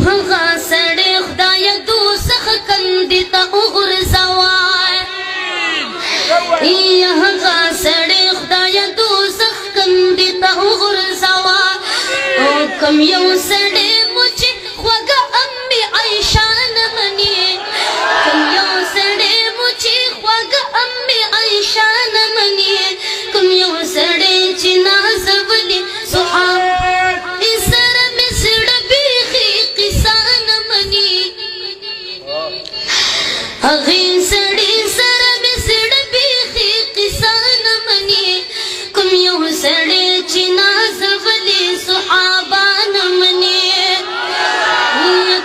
هغه سړی خدایه دوزخ کندې ته وغورځوه هغه سړی خدایه دوزخ کندې ته وغورځوه او کوم یو سړی مو چې خوږه امي عایشه نه مني کوم یو سړی مو چې خوږه امي عایشه نه مني کوم یو سړی چې نازولي صحابه سره مې زړه بیخي قصه نه مني هغې سړي سره مې زړه بیخي قصه نه مني کوم یو سړی چې نازولي صحابه نه مني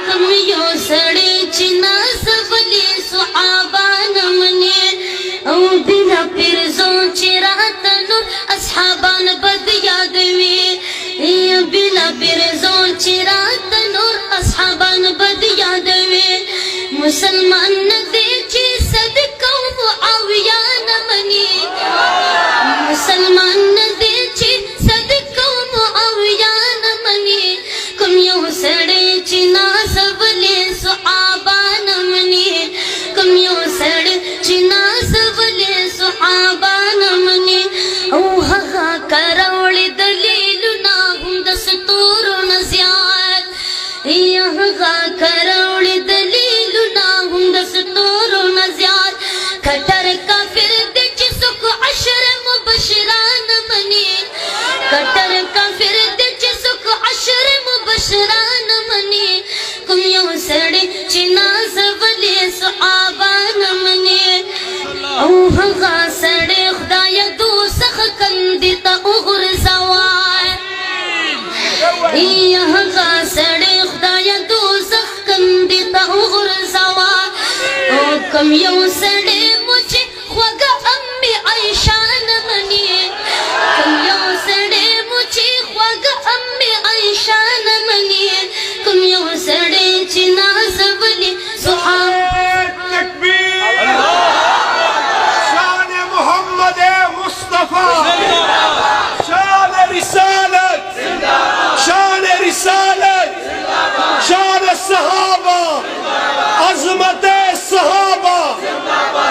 کوم یو سړی چې نازولي صحابه نه مني او بنا پیرزو چې راته نور اصحابان بد یادوي بنا پیرزو چې راته نور اصحابان بد یادوي مسلمان نه دی چې صدقه معاویه نه مني مسلمان نه دی چې صدقه معاویه نه مني کوم یو سړی چې نازولي صحابه نه مني کوم یو سړی چې نازولي صحابه نه مني او هغه کراوړي دلیلونه هم د ستورو نه زیات هغه کراوړي دلیلونه هم د ستورو نه زیات کټر کافر دی چې څوک عشر مبشران مني کټر کافر دی چې څوک عشر مبشران مني کوم یو سړی چې نازولي صحابه نه مني او هغه سړی خدایه دوزخ کندې ته وغورځوه هغه سړی خدایه دوزخ کندې ته وغورځوه او کوم یو سړی مو چې خوږه امي عایشه نه مني کوم یو سړی مو چې خوږه امي عایشه نه مني کوم یو سړی چې نازولي صحابه تکبیر شان محمد مصطفى شان رسالت شان رسالت شان الصحابة عظمت الصحابة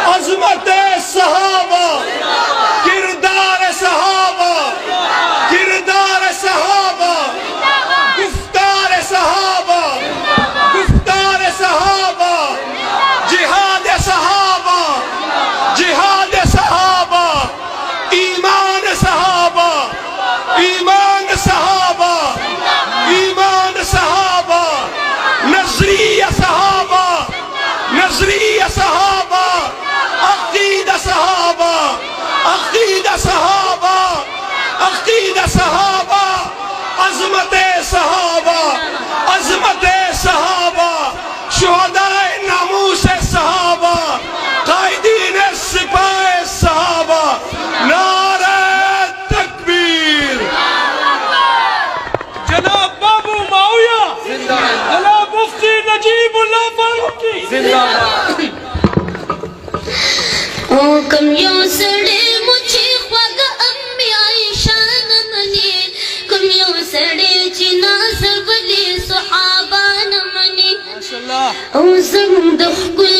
عظمت الصحابة کردار صحابة کردار صحابة گفتار صحابة گفتار صحابة جهاد صحابة جهاد صحابة ایمان صحابة ایمان صحابة ایمان صحابة نظریه صحابة نظریه صحابة عقیده صحابة عقیده صحابة عقیده صحابة عظمت صحابة عظمت صحابة شهداء ناموس صحابة قائدین سپاه صحابة نعرہ تکبیر جناب بابو معاویہ جناب مفتی نجیب اللہ فاروقی او کوم یو سړی مو چې خوږه امي عایشه نه مني کوم یو سړی چې نازولي صحابه نه مني او زموږ د ښکلي